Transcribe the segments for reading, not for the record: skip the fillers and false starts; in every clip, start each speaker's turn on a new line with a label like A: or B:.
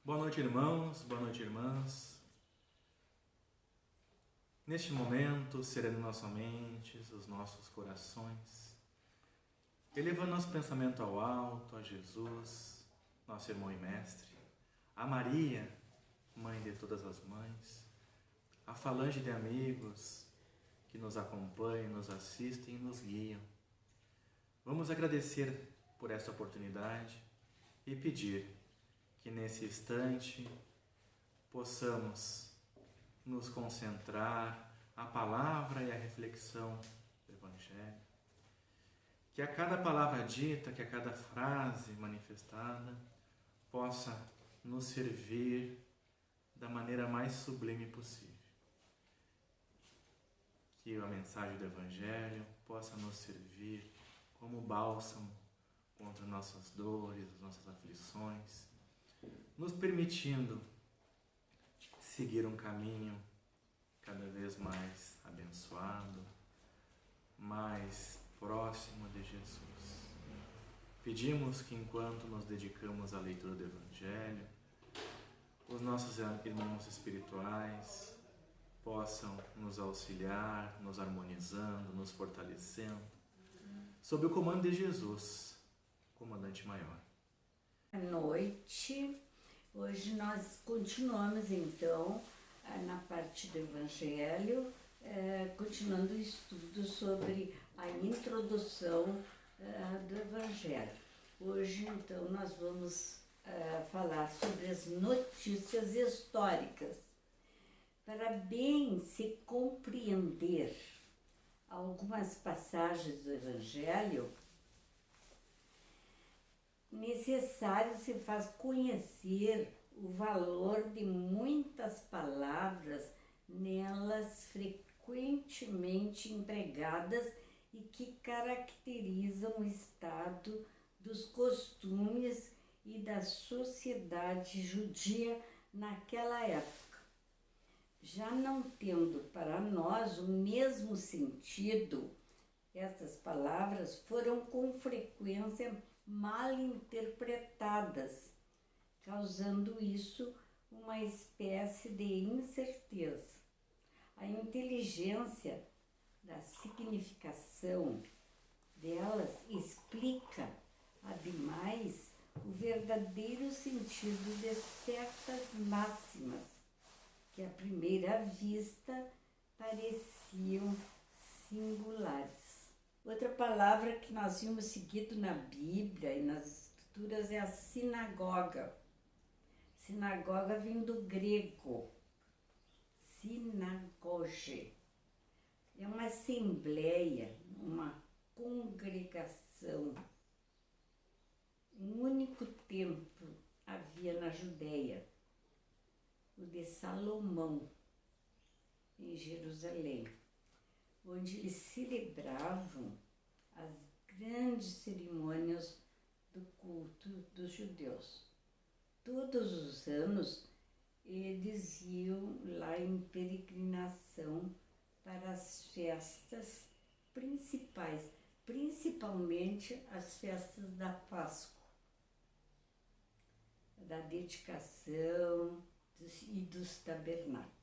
A: Boa noite, irmãos, boa noite, irmãs. Neste momento, sereno nossa mente, os nossos corações, elevando nosso pensamento ao alto, a Jesus, nosso irmão e mestre, a Maria, mãe de todas as mães, a falange de amigos que nos acompanham, nos assistem e nos guiam. Vamos agradecer por esta oportunidade e pedir que nesse instante possamos nos concentrar a palavra e a reflexão do Evangelho. Que a cada palavra dita, que a cada frase manifestada possa nos servir da maneira mais sublime possível. Que a mensagem do Evangelho possa nos servir como bálsamo contra nossas dores, nossas aflições, nos permitindo seguir um caminho cada vez mais abençoado, mais próximo de Jesus. Pedimos que enquanto nos dedicamos à leitura do Evangelho, os nossos irmãos espirituais possam nos auxiliar, nos harmonizando, nos fortalecendo, sob o comando de Jesus, comandante maior.
B: Boa noite. Hoje nós continuamos então na parte do Evangelho, continuando o estudo sobre a introdução do Evangelho. Hoje então nós vamos falar sobre as notícias históricas. Para bem se compreender algumas passagens do Evangelho, necessário se faz conhecer o valor de muitas palavras nelas frequentemente empregadas e que caracterizam o estado dos costumes e da sociedade judia naquela época. Já não tendo para nós o mesmo sentido, essas palavras foram com frequência mal interpretadas, causando isso uma espécie de incerteza. A inteligência da significação delas explica, ademais, o verdadeiro sentido de certas máximas, que à primeira vista pareciam singulares. Outra palavra que nós vimos seguido na Bíblia e nas Escrituras é a sinagoga. Sinagoga vem do grego, sinagoge. É uma assembleia, uma congregação. Um único templo havia na Judéia, o de Salomão, em Jerusalém, onde eles celebravam as grandes cerimônias do culto dos judeus. Todos os anos eles iam lá em peregrinação para as festas principais, principalmente as festas da Páscoa, da dedicação e dos tabernáculos.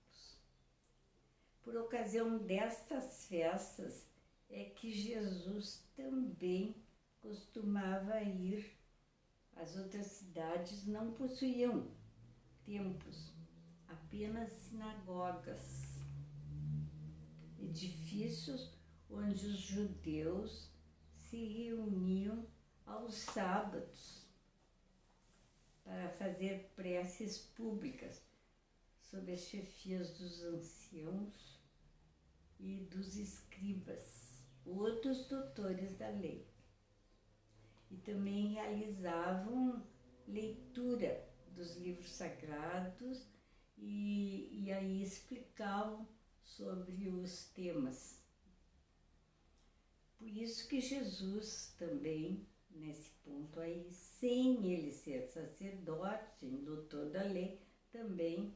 B: Por ocasião destas festas é que Jesus também costumava ir. As outras cidades não possuíam templos, apenas sinagogas, edifícios onde os judeus se reuniam aos sábados para fazer preces públicas sob as chefias dos anciãos e dos escribas, outros doutores da lei. E também realizavam leitura dos livros sagrados e aí explicavam sobre os temas. Por isso que Jesus também, nesse ponto aí, sem ele ser sacerdote, sem doutor da lei, também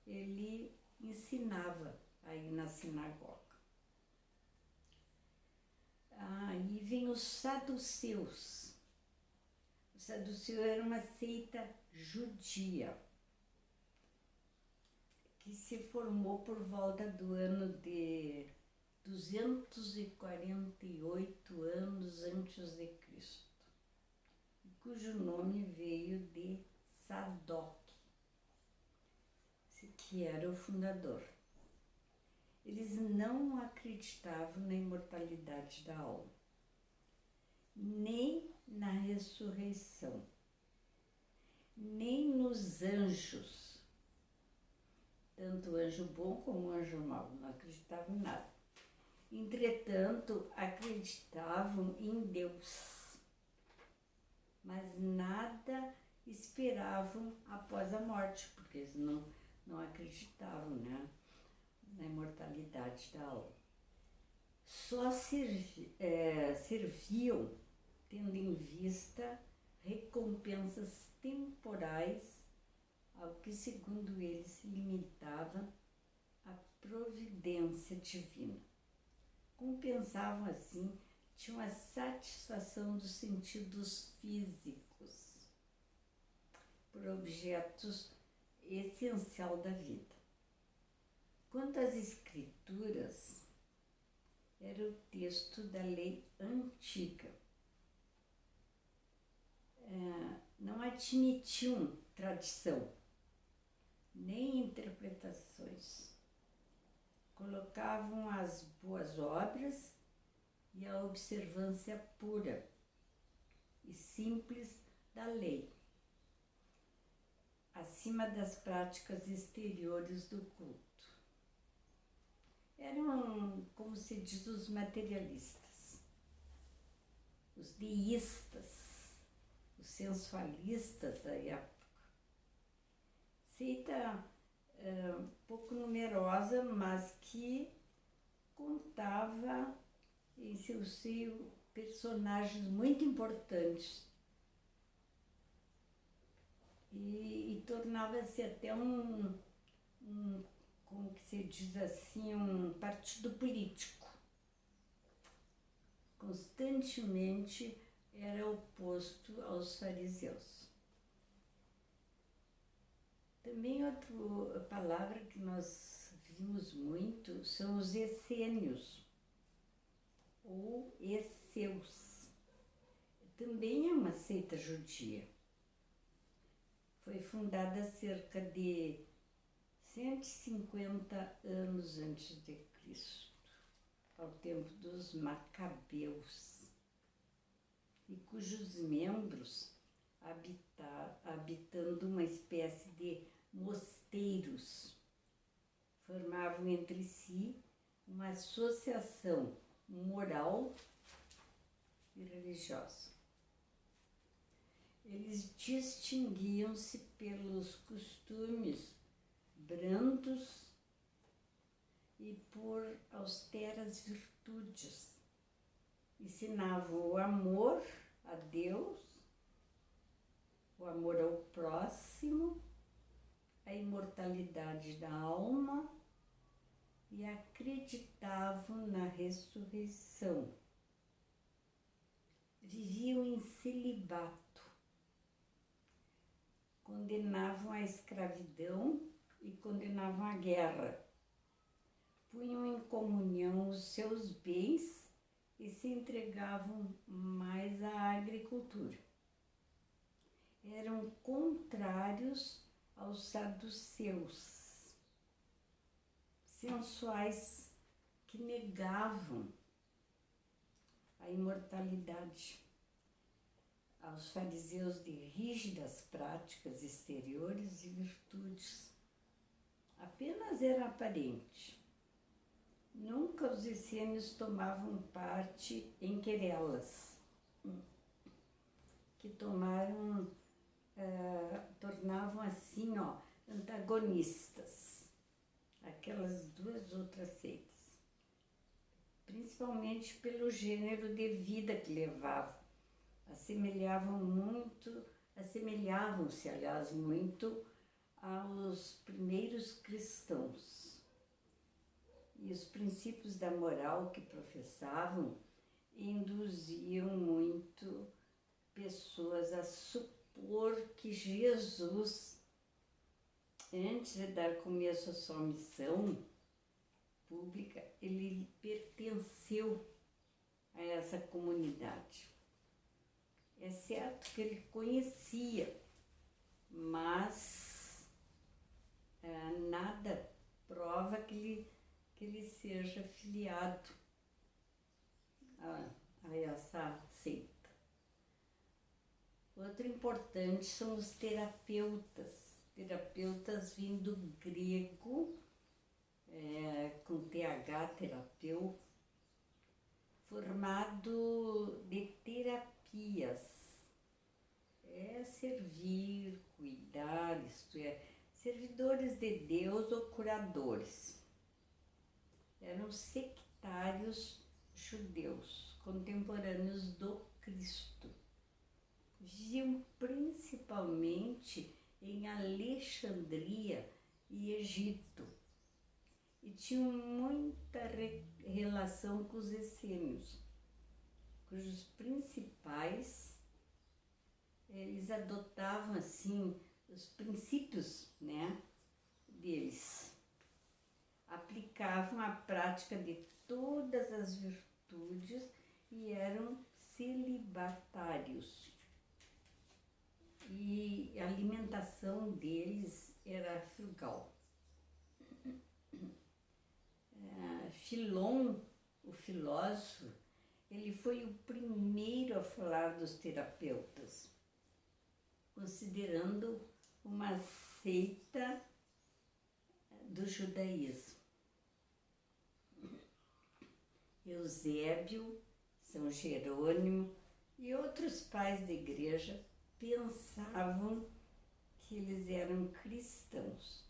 B: ele ensinava aí na sinagoga. Aí vem os saduceus. Os saduceus era uma seita judia. que se formou por volta do ano de 248 anos antes de Cristo, cujo nome veio de Sadoc, que era o fundador. Eles não acreditavam na imortalidade da alma, nem na ressurreição, nem nos anjos, tanto o anjo bom como o anjo mau, não acreditavam em nada. Entretanto, acreditavam em Deus, mas nada esperavam após a morte, porque eles não acreditavam, né, na imortalidade da alma. Só serviam tendo em vista recompensas temporais, ao que, segundo eles, se limitava à providência divina. Compensavam, assim, tinham a satisfação dos sentidos físicos por objetos essencial da vida. Quanto às escrituras, era o texto da lei antiga. Não admitiam tradição, nem interpretações. Colocavam as boas obras e a observância pura e simples da lei acima das práticas exteriores do culto. Eram, como se diz, os materialistas, os deístas, os sensualistas da época. Seita pouco numerosa, mas que contava em seu seio personagens muito importantes e tornava-se até como que se diz assim, um partido político. Constantemente era oposto aos fariseus. Também outra palavra que nós vimos muito são os essênios, ou esseus. Também é uma seita judia. Foi fundada há cerca de 150 anos antes de Cristo, ao tempo dos Macabeus, e cujos membros, habitando uma espécie de mosteiros, formavam entre si uma associação moral e religiosa. Eles distinguiam-se pelos costumes brandos e por austeras virtudes. Ensinavam o amor a Deus, o amor ao próximo, a imortalidade da alma e acreditavam na ressurreição. Viviam em celibato, condenavam a escravidão e condenavam a guerra. Punham em comunhão os seus bens e se entregavam mais à agricultura. Eram contrários aos saduceus, sensuais, que negavam a imortalidade, aos fariseus de rígidas práticas exteriores e virtudes. Apenas era aparente. Nunca os essênios tomavam parte em querelas, que tornavam assim, antagonistas aquelas duas outras seitas, principalmente pelo gênero de vida que levavam. Assemelhavam-se, aliás, muito aos primeiros cristãos. E os princípios da moral que professavam induziam muito pessoas a supor que Jesus Antes de dar começo à sua missão pública, ele pertenceu a essa comunidade. É certo que ele conhecia, mas nada prova que ele seja filiado a essa seita. Outro importante são os terapeutas. Terapeutas vindo do grego, com TH, terapeu, formado de terapias. Servir, cuidar, isto é, servidores de Deus ou curadores. Eram sectários judeus, contemporâneos do Cristo. Viviam principalmente em Alexandria e Egito, e tinham muita relação com os essênios, cujos principais, eles adotavam assim os princípios, né, deles, aplicavam a prática de todas as virtudes e eram celibatários. E a alimentação deles era frugal. Filon, o filósofo, ele foi o primeiro a falar dos terapeutas, considerando uma seita do judaísmo. Eusébio, São Jerônimo e outros pais da igreja pensavam que eles eram cristãos,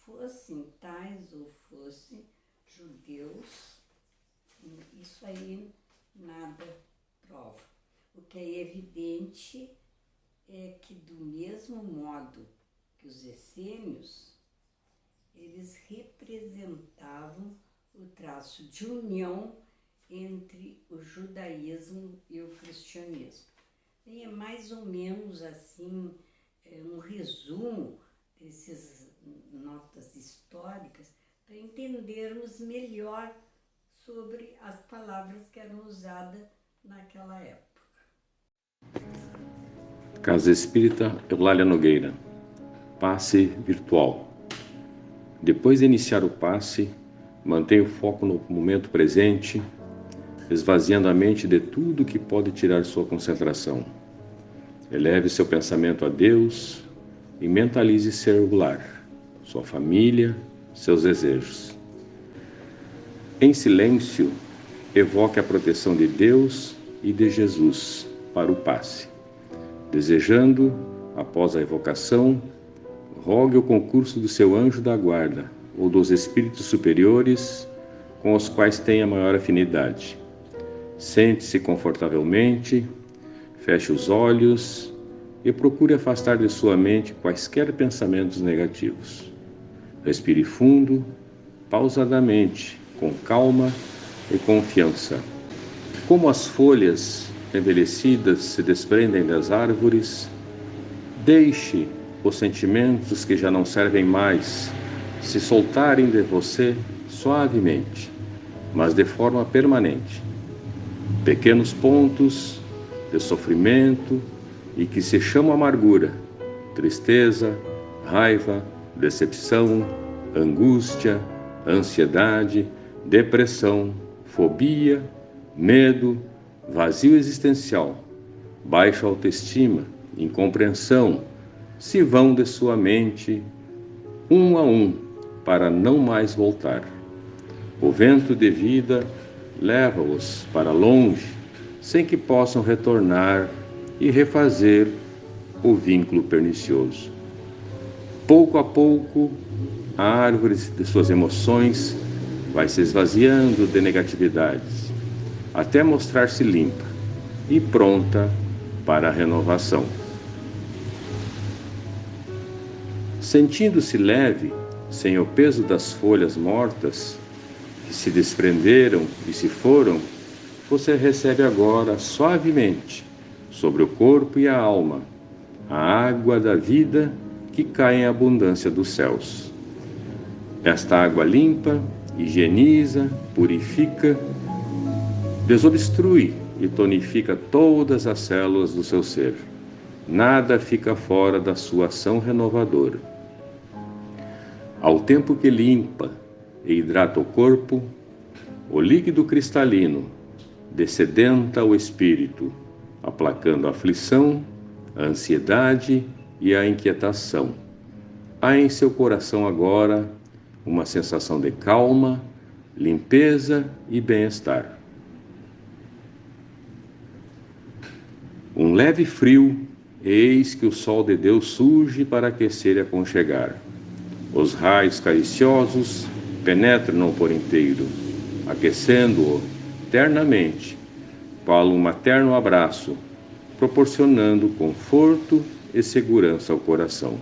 B: fossem tais ou fossem judeus. Isso aí nada prova. O que é evidente é que, do mesmo modo que os essênios, eles representavam o traço de união entre o judaísmo e o cristianismo. E é mais ou menos assim um resumo dessas notas históricas para entendermos melhor sobre as palavras que eram usadas naquela época.
C: Casa Espírita Eulália Nogueira. Passe virtual. Depois de iniciar o passe, mantenha o foco no momento presente, esvaziando a mente de tudo que pode tirar sua concentração. Eleve seu pensamento a Deus e mentalize seu lar, sua família, seus desejos. Em silêncio, evoque a proteção de Deus e de Jesus para o passe. Desejando, após a evocação, rogue o concurso do seu anjo da guarda ou dos espíritos superiores com os quais tenha maior afinidade. Sente-se confortavelmente, feche os olhos e procure afastar de sua mente quaisquer pensamentos negativos. Respire fundo, pausadamente, com calma e confiança. Como as folhas envelhecidas se desprendem das árvores, deixe os sentimentos que já não servem mais se soltarem de você suavemente, mas de forma permanente. Pequenos pontos de sofrimento e que se chamam amargura, tristeza, raiva, decepção, angústia, ansiedade, depressão, fobia, medo, vazio existencial, baixa autoestima, incompreensão, se vão de sua mente um a um para não mais voltar. O vento de vida leva-os para longe, sem que possam retornar e refazer o vínculo pernicioso. Pouco a pouco, a árvore de suas emoções vai se esvaziando de negatividades, até mostrar-se limpa e pronta para a renovação. Sentindo-se leve, sem o peso das folhas mortas que se desprenderam e se foram, você recebe agora suavemente, sobre o corpo e a alma, a água da vida que cai em abundância dos céus. Esta água limpa, higieniza, purifica, desobstrui e tonifica todas as células do seu ser. Nada fica fora da sua ação renovadora. Ao tempo que limpa e hidrata o corpo, o líquido cristalino descedenta o espírito, aplacando a aflição, a ansiedade e a inquietação. Há em seu coração agora uma sensação de calma, limpeza e bem-estar. Um leve frio, eis que o sol de Deus surge para aquecer e aconchegar. Os raios cariciosos penetram-no por inteiro, aquecendo-o ternamente, qual um materno abraço, proporcionando conforto e segurança ao coração.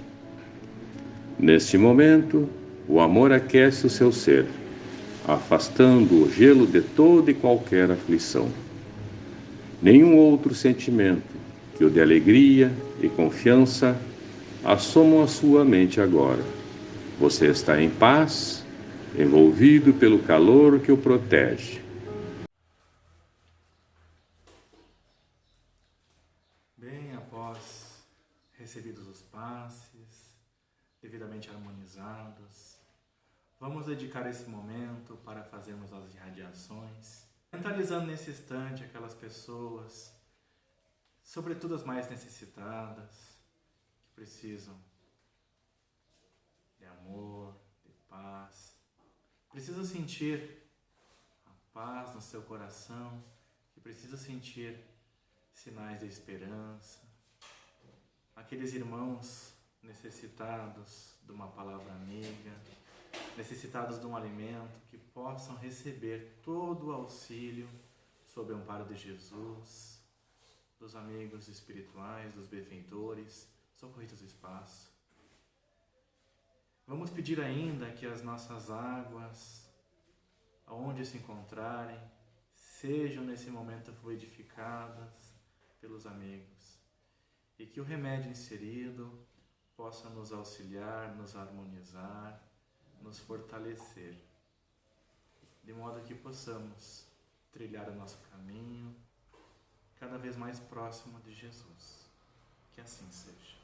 C: Neste momento, o amor aquece o seu ser, afastando o gelo de toda e qualquer aflição. Nenhum outro sentimento que o de alegria e confiança assomam a sua mente agora. Você está em paz, envolvido pelo calor que o protege.
A: Bem, após recebidos os passes, devidamente harmonizados, vamos dedicar esse momento para fazermos as irradiações, mentalizando nesse instante aquelas pessoas, sobretudo as mais necessitadas, que precisam de amor, de paz, precisam sentir a paz no seu coração, que precisam sentir sinais de esperança, aqueles irmãos necessitados de uma palavra amiga, necessitados de um alimento, que possam receber todo o auxílio sob o amparo de Jesus, dos amigos espirituais, dos benfeitores, socorridos do espaço. Vamos pedir ainda que as nossas águas, aonde se encontrarem, sejam nesse momento fluidificadas pelos amigos, e que o remédio inserido possa nos auxiliar, nos harmonizar, nos fortalecer, de modo que possamos trilhar o nosso caminho cada vez mais próximo de Jesus. Que assim seja.